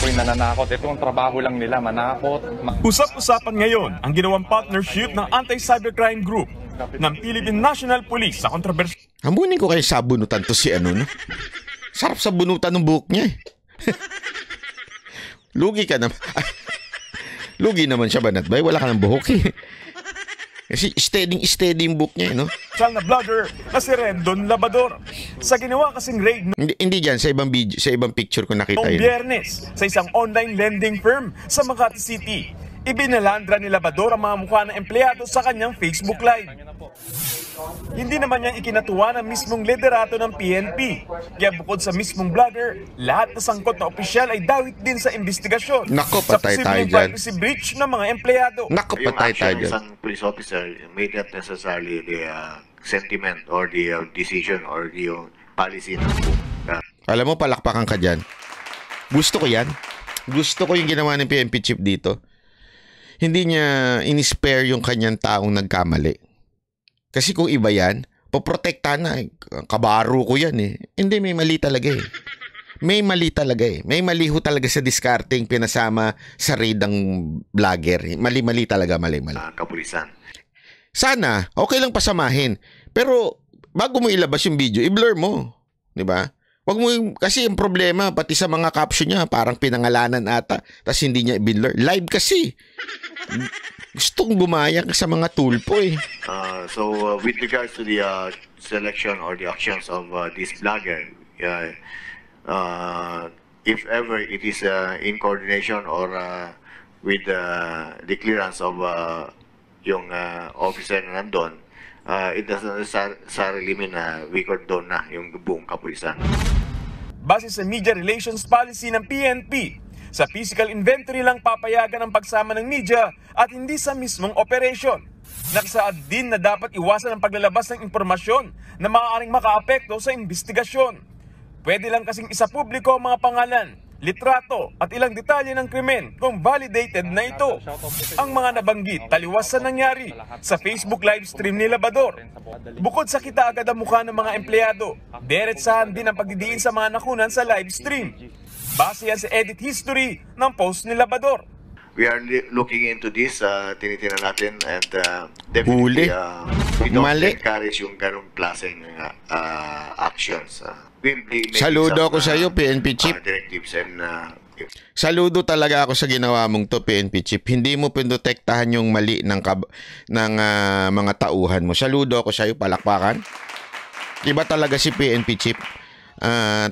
po'y nananakot. Ito ang trabaho lang nila, manakot. Usap-usapan ngayon ang ginawang partnership ng Anti-Cybercrime Group ng Philippine National Police sa kontrobersya. Hamunin ko kayo sabunutan to si ano, no? Sarap sabunutan ng buhok niya eh. Lugi ka naman. Lugi naman siya, Banat Bay. Wala ka ng buhok eh. Kasi steady yung buhok niya eh, no? Na vlogger na si Rendon Labador. Sa ginawa kasing raid Hindi dyan, sa ibang video, sa ibang picture ko nakita noong yun. Biyernes sa isang online lending firm sa Makati City. Ibinalandra ni Labador ang mga mukha ng empleyado sa kanyang Facebook Live. Hindi naman niya ikinatuwa ng mismong liderato ng PNP. Kaya bukod sa mismong vlogger, lahat na sangkot na opisyal ay dawit din sa investigasyon. Nako, sa patay tayo posibleng dyan. privacy breach ng mga empleyado. Nako, Yung patay tayo action ng dyan. isang police officer may not necessarily the sentiment or the decision or the policy ng Alam mo, palakpakan ka dyan. Gusto ko yan. Gusto ko yung ginawa ng PNP chief dito. Hindi niya in-spare yung kanyang taong nagkamali. Kasi kung iba yan, poprotektahan na. Kabaro ko yan eh. Hindi, may mali talaga eh. May mali talaga eh. May mali ho talaga sa discarding pinasama sa raid ng vlogger. Mali-mali talaga, mali-mali. kapulisan. Sana, okay lang pasamahin. Pero, bago mo ilabas yung video, i-blur mo. Diba? Wag mo yung, kasi yung problema, pati sa mga caption niya, parang pinangalanan ata, tas hindi niya i-blur. Live kasi. Gustong bumayang sa mga tulpo eh. So, with regards to the selection or the actions of this blogger, if ever it is in coordination or with the clearance of yung officer na nandun, it doesn't necessarily mean na we condone na yung buong kapulisan. Base sa media relations policy ng PNP, sa physical inventory lang papayagan ang pagsama ng media at hindi sa mismong operation. Nakasaad din na dapat iwasan ang paglalabas ng impormasyon na maaaring makaapekto sa investigasyon. Pwede lang kasing isa publiko ang mga pangalan, litrato at ilang detalye ng krimen kung validated na ito. Ang mga nabanggit taliwas sa nangyari sa Facebook live stream ni Labador. Bukod sa kita agad ang mukha ng mga empleyado, diretsahan din ang pagdidiin sa mga nakunan sa live stream. Base yan sa edit history ng post ni Labador. We are looking into this, tinitingnan natin and definitely we don't encourage yung ganong klaseng actions. Saludo ako sa iyo, PNP Chief. Directives and saludo talaga ako sa ginawa mong to, PNP Chief. Hindi mo pinotektahan yung mali ng mga tauhan mo. Saludo ako sa iyo, palakpakan. Iba talaga si PNP Chief.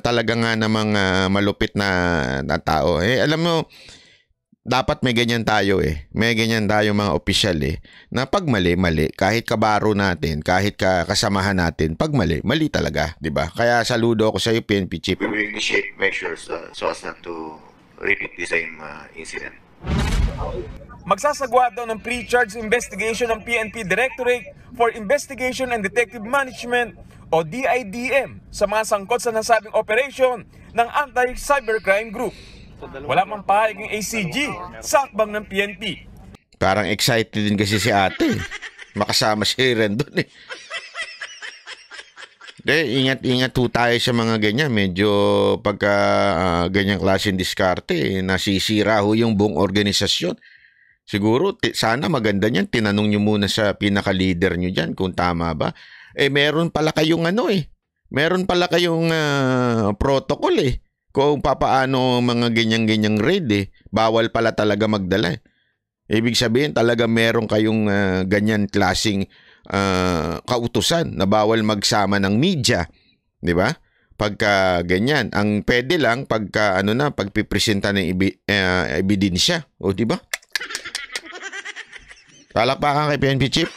Talaga nga namang malupit na tao. Alam mo, dapat may ganyan tayo eh. May ganyan tayo mga opisyal eh. Na pag mali, mali. Kahit kabaro natin, kahit kasamahan natin, pag mali, mali talaga. Diba? Kaya saludo ako sa iyo, PNP Chief. we will initiate measures so as not to repeat the same incident. Magsasagwa daw ng pre-charge investigation ng PNP Directorate for Investigation and Detective Management o DIDM sa mga sangkot sa nasabing operation ng Anti-Cybercrime Group. Wala pang pahayag ng ACG sa akbang ng PNP. Parang excited din kasi si ate. Makasama si Rendon eh. Ingat po tayo sa mga ganyan. Medyo pagka ganyang klaseng diskarte, nasisira ho yung buong organisasyon. Siguro, sana maganda niyan. Tinanong nyo muna sa pinaka-leader nyo dyan kung tama ba. Meron pala kayong meron pala kayong protocol eh. Kung papaano mga ganyang raid eh. Bawal pala talaga magdala eh. Ibig sabihin talaga meron kayong ganyan klaseng kautusan na bawal magsama ng media. Di ba? Pagka ganyan. Ang pwede lang pagka pagpipresenta ng ebidensya. O di ba? Palakpakan kay PNP Chief.